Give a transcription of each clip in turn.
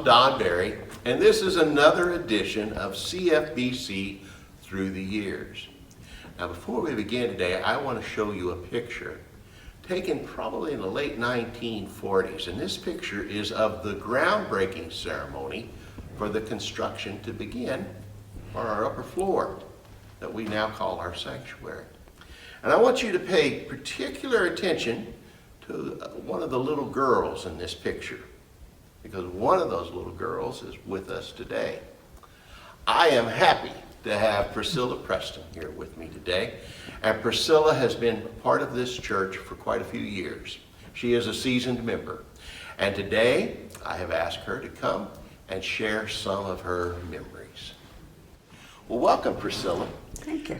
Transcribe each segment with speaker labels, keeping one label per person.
Speaker 1: Don Berry, and this is another edition of CFBC Through the Years. Now, before we begin today, I want to show you a picture taken probably in the late 1940s, and this picture is of the groundbreaking ceremony for the construction to begin on our upper floor that we now call our sanctuary. And I want you to pay particular attention to one of the little girls in this picture, because one of those little girls is with us today. I am happy to have Priscilla Preston here with me today. And Priscilla has been part of this church for quite a few years. She is a seasoned member. And today, I have asked her to come and share some of her memories. Well, welcome, Priscilla.
Speaker 2: Thank you.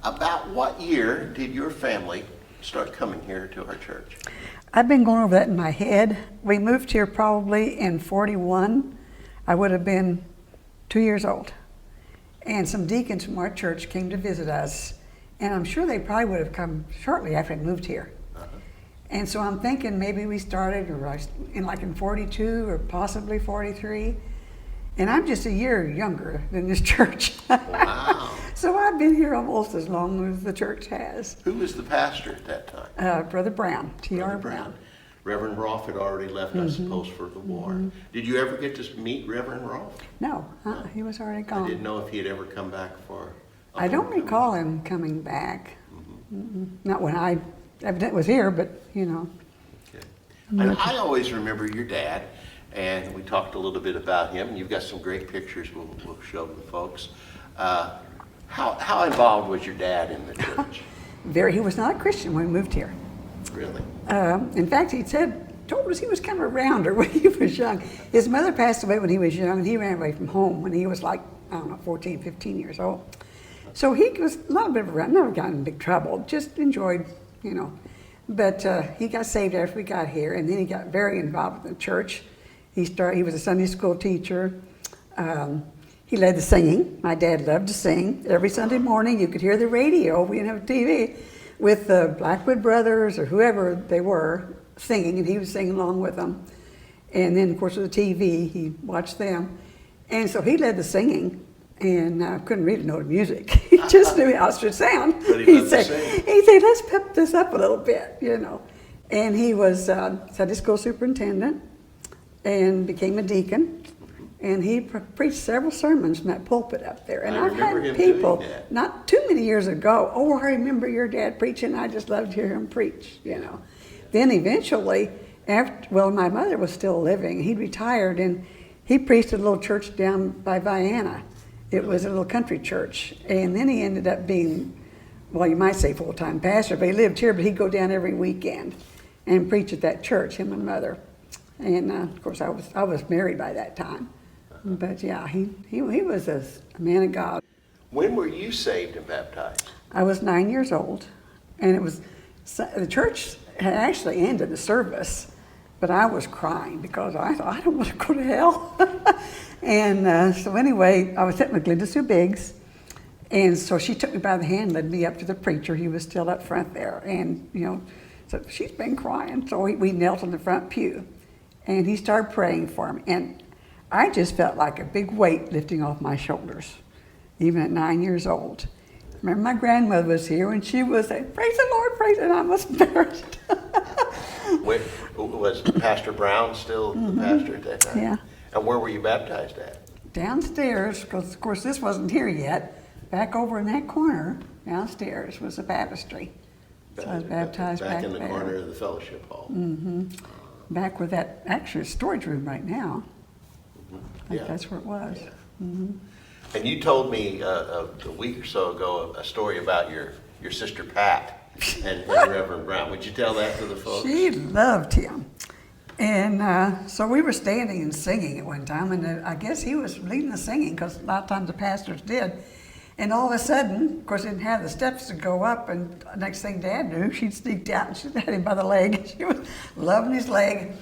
Speaker 1: About what year did your family start coming here to our church?
Speaker 2: I've been going over that in my head. We moved here probably in 41. I would have been 2 years old. And some deacons from our church came to visit us. And I'm sure they probably would have come shortly after we moved here. And so I'm thinking maybe we started in 42 or possibly 43. And I'm just a year younger than this church.
Speaker 1: Wow.
Speaker 2: So I've been here almost as long as the church has.
Speaker 1: Who was the pastor at that time?
Speaker 2: Brother Brown, T.R. Brown.
Speaker 1: Reverend Rolfe had already left, I suppose, for the war. Did you ever get to meet Reverend Rolfe?
Speaker 2: No, he was already gone.
Speaker 1: I didn't know if he had ever come back for
Speaker 2: I don't recall him coming back. Not when I evidently was here, but you know.
Speaker 1: Okay. And I always remember your dad, and we talked a little bit about him. You've got some great pictures we'll show the folks. How involved was your dad in the church?
Speaker 2: He was not a Christian when we moved here.
Speaker 1: Really?
Speaker 2: In fact, told us he was kind of a rounder when he was young. His mother passed away when he was young, and he ran away from home when he was 14, 15 years old. So he was a little bit of a rounder, never got in big trouble, just enjoyed, But he got saved after we got here, and then he got very involved in the church. He was a Sunday school teacher. He led the singing. My dad loved to sing. Every Sunday morning, you could hear the radio. We didn't have TV. With the Blackwood Brothers or whoever they were singing, and he was singing along with them. And then, of course, with the TV, he watched them. And so he led the singing, and couldn't read a note of music. He just knew how it should sound.
Speaker 1: But he loved to sing.
Speaker 2: He'd say, let's pep this up a little bit, And he was Sunday school superintendent and became a deacon. And he preached several sermons from that pulpit up there. And I've had people, not too many years ago, I remember your dad preaching. I just loved to hear him preach, Then eventually, my mother was still living. He retired, and he preached at a little church down by Vienna. It was a little country church. And then he ended up being, you might say full-time pastor, but he lived here, but he'd go down every weekend and preach at that church, him and mother. And of course, I was married by that time. But yeah, he was a man of God.
Speaker 1: When were you saved and baptized?
Speaker 2: I was 9 years old, and the church had actually ended the service, but I was crying because I thought, I don't want to go to hell. And so anyway, I was sitting with Glenda Sue Biggs, and so she took me by the hand, led me up to the preacher. He was still up front there, and so she's been crying. So we knelt on the front pew, and he started praying for me, and I just felt like a big weight lifting off my shoulders, even at 9 years old. Remember, my grandmother was here, and she was saying, praise the Lord, praise the Lord, and I was embarrassed.
Speaker 1: Was Pastor Brown still the pastor at that time?
Speaker 2: Yeah.
Speaker 1: And where were you baptized at?
Speaker 2: Downstairs, because of course this wasn't here yet, back over in that corner, downstairs was a baptistry. So I was baptized back
Speaker 1: in the
Speaker 2: there.
Speaker 1: corner of the fellowship hall.
Speaker 2: Mm-hmm. Back where that actually storage room right now. I think that's where it was.
Speaker 1: Yeah.
Speaker 2: Mm-hmm.
Speaker 1: And you told me a week or so ago a story about your sister Pat and Reverend Brown. Would you tell that to the folks?
Speaker 2: She loved him. And so we were standing and singing at one time, and I guess he was leading the singing because a lot of times the pastors did. And all of a sudden, of course, didn't have the steps to go up, and next thing Dad knew, she'd sneaked out and she had him by the leg. She was loving his leg.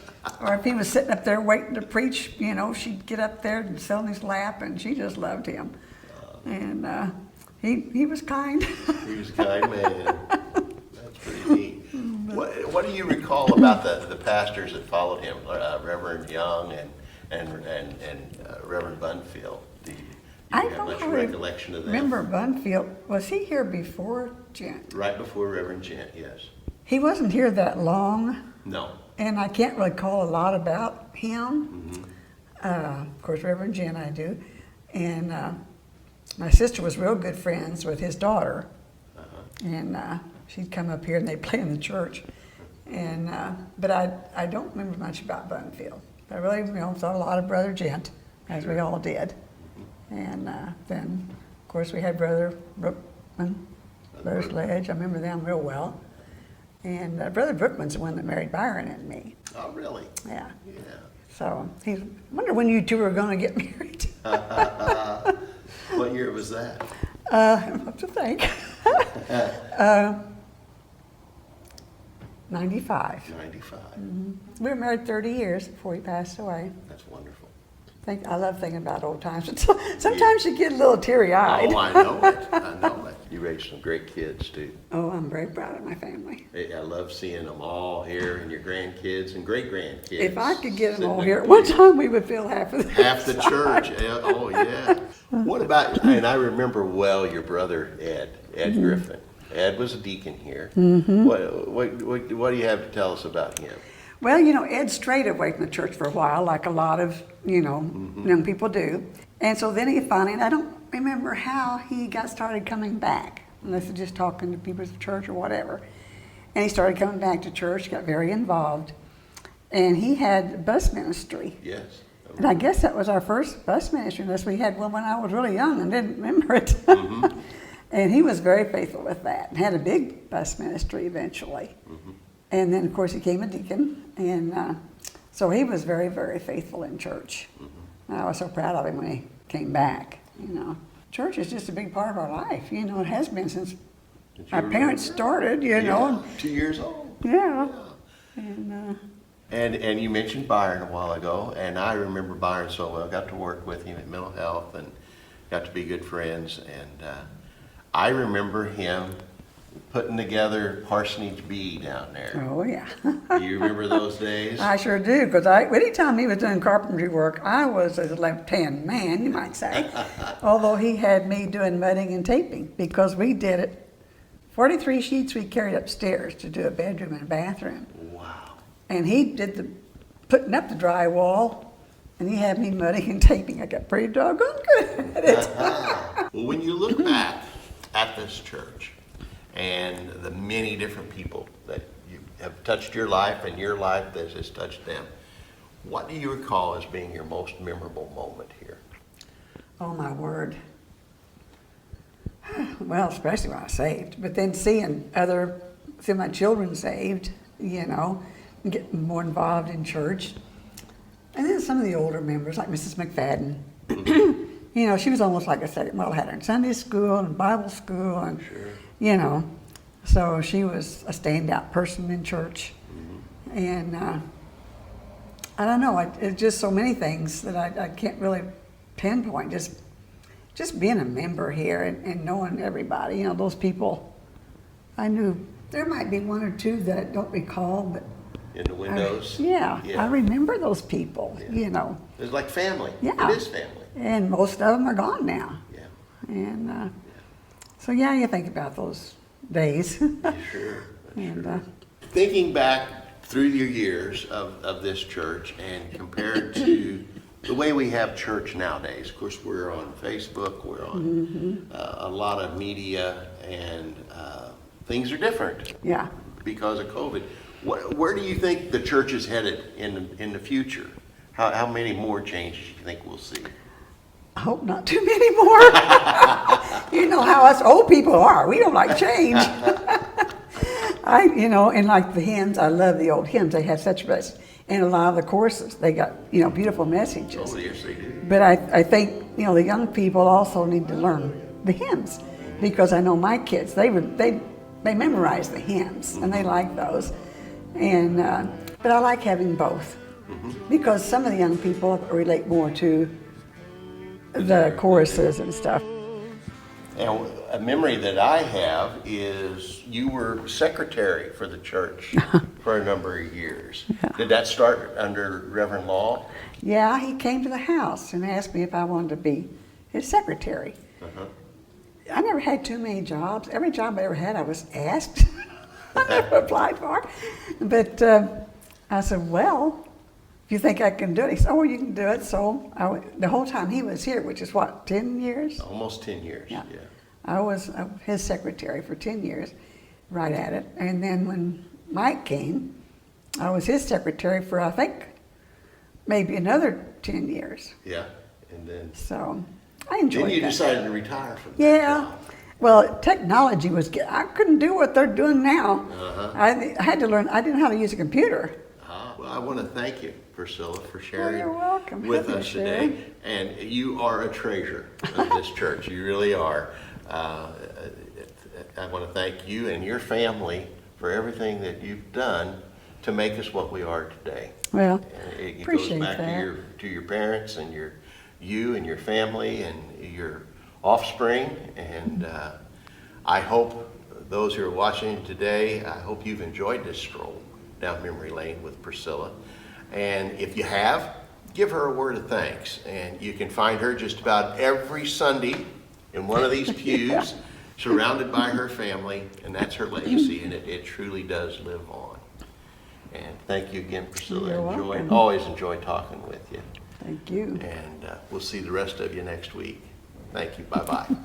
Speaker 2: Or if he was sitting up there waiting to preach, she'd get up there and sit on his lap, and she just loved him. And he was kind.
Speaker 1: He was a kind man. That's pretty neat. What do you recall about the pastors that followed him, Reverend Young and Reverend Bunfield. Do you
Speaker 2: I
Speaker 1: have
Speaker 2: don't
Speaker 1: much
Speaker 2: really
Speaker 1: recollection of that?
Speaker 2: remember Bunfield. Was he here before Gent?
Speaker 1: Right before Reverend Gent, yes.
Speaker 2: He wasn't here that long,
Speaker 1: No.
Speaker 2: and I can't really call a lot about him.
Speaker 1: Mm-hmm.
Speaker 2: Of course, Reverend Gent I do. And my sister was real good friends with his daughter. And she'd come up here and they'd play in the church. And but I don't remember much about Bunfield. I really saw a lot of Brother Gent, as we all did. And then, of course, we had Brother Brookman, Brother Sledge. I remember them real well. And Brother Brookman's the one that married Byron and me.
Speaker 1: Oh, really?
Speaker 2: Yeah.
Speaker 1: Yeah.
Speaker 2: So I wonder when you two are going to get married.
Speaker 1: What year was that?
Speaker 2: I have to think. 95.
Speaker 1: 95.
Speaker 2: We were married 30 years before he passed away.
Speaker 1: That's wonderful.
Speaker 2: I love thinking about old times. Sometimes you get a little teary-eyed.
Speaker 1: Oh, I know it. I know it. You raised some great kids, too.
Speaker 2: Oh, I'm very proud of my family.
Speaker 1: I love seeing them all here, and your grandkids and great-grandkids.
Speaker 2: If I could get them all
Speaker 1: sitting
Speaker 2: here
Speaker 1: in
Speaker 2: at one time, we would fill half of the
Speaker 1: half the church. Yeah, oh, yeah. What about, and I remember well your brother Ed Griffin. Ed was a deacon here. What do you have to tell us about him?
Speaker 2: Well, Ed strayed away from the church for a while, like a lot of, young people do. And so then he finally, and I don't remember how he got started coming back, unless it's just talking to people at the church or whatever. And he started coming back to church, got very involved. And he had bus ministry.
Speaker 1: Yes.
Speaker 2: And I guess that was our first bus ministry, unless we had one when I was really young and didn't remember it. And he was very faithful with that, and had a big bus ministry eventually. And then, of course, he became a deacon, and so he was very, very faithful in church. And I was so proud of him when he came back. Church is just a big part of our life. It has been since our parents started.
Speaker 1: Yeah, 2 years old.
Speaker 2: Yeah.
Speaker 1: And you mentioned Byron a while ago, and I remember Byron so well. I got to work with him in mental health and got to be good friends. And I remember him putting together Parsonage B down there.
Speaker 2: Oh, yeah.
Speaker 1: Do you remember those days?
Speaker 2: I sure do, because anytime he was doing carpentry work, I was a left-hand man, you might say. Although he had me doing mudding and taping, because we did it. 43 sheets we carried upstairs to do a bedroom and a bathroom.
Speaker 1: Wow.
Speaker 2: And he did the putting up the drywall, and he had me mudding and taping. I got pretty doggone good at it.
Speaker 1: Well, when you look back at this church and the many different people that you have touched your life and your life that has touched them, what do you recall as being your most memorable moment here?
Speaker 2: Oh, my word. Well, especially when I was saved. But then seeing my children saved, and getting more involved in church. And then some of the older members, like Mrs. McFadden. She was almost like a second mother. Had her in Sunday school and Bible school, and so she was a standout person in church. And I don't know, it's just so many things that I can't really pinpoint. Just being a member here and knowing everybody, those people. I knew there might be one or two that I don't recall, but
Speaker 1: in the windows?
Speaker 2: I remember those people.
Speaker 1: It's like family.
Speaker 2: Yeah.
Speaker 1: It is family.
Speaker 2: And most of them are gone now.
Speaker 1: Yeah.
Speaker 2: And so you think about those days.
Speaker 1: Sure.
Speaker 2: And
Speaker 1: thinking back through your years of this church and compared to the way we have church nowadays, of course we're on Facebook, we're on a lot of media, and things are different.
Speaker 2: Yeah.
Speaker 1: Because of COVID. Where do you think the church is headed in the future? How many more changes do you think we'll see?
Speaker 2: I hope not too many more. You know how us old people are. We don't like change. And like the hymns, I love the old hymns. They have such message. And a lot of the choruses, they got, beautiful messages.
Speaker 1: Oh, yes, they do.
Speaker 2: But I think, the young people also need to learn the hymns. Because I know my kids, they memorize the hymns, and they like those. And but I like having both. Because some of the young people relate more to the choruses and stuff.
Speaker 1: And a memory that I have is you were secretary for the church for a number of years.
Speaker 2: Yeah.
Speaker 1: Did that start under Reverend Law?
Speaker 2: Yeah, he came to the house and asked me if I wanted to be his secretary.
Speaker 1: Uh-huh.
Speaker 2: I never had too many jobs. Every job I ever had, I was asked. I never applied for. But I said, well, if you think I can do it. He said, oh, you can do it. So the whole time he was here, which is what, 10 years?
Speaker 1: Almost 10 years, yeah.
Speaker 2: I was his secretary for 10 years, right at it. And then when Mike came, I was his secretary for, I think, maybe another 10 years.
Speaker 1: Yeah, and then...
Speaker 2: So I enjoyed
Speaker 1: Then you
Speaker 2: that.
Speaker 1: decided to retire from that
Speaker 2: Yeah.
Speaker 1: job.
Speaker 2: Well, technology was, I couldn't do what they're doing now.
Speaker 1: Uh-huh.
Speaker 2: I had to learn, I didn't know how to use a computer.
Speaker 1: Well, I want to thank you, Priscilla, for sharing
Speaker 2: you're welcome.
Speaker 1: with
Speaker 2: Happy to
Speaker 1: us
Speaker 2: share.
Speaker 1: today. And you are a treasure of this church. You really are. I want to thank you and your family for everything that you've done to make us what we are today.
Speaker 2: Well,
Speaker 1: And it goes
Speaker 2: appreciate
Speaker 1: back
Speaker 2: that.
Speaker 1: to your parents and you and your family and your offspring. And I hope those who are watching today, I hope you've enjoyed this stroll down memory lane with Priscilla. And if you have, give her a word of thanks. And you can find her just about every Sunday in one of these pews, surrounded by her family, and that's her legacy, and it truly does live on. And thank you again, Priscilla.
Speaker 2: You're welcome.
Speaker 1: Always enjoy talking with you.
Speaker 2: Thank you.
Speaker 1: And we'll see the rest of you next week. Thank you. Bye-bye.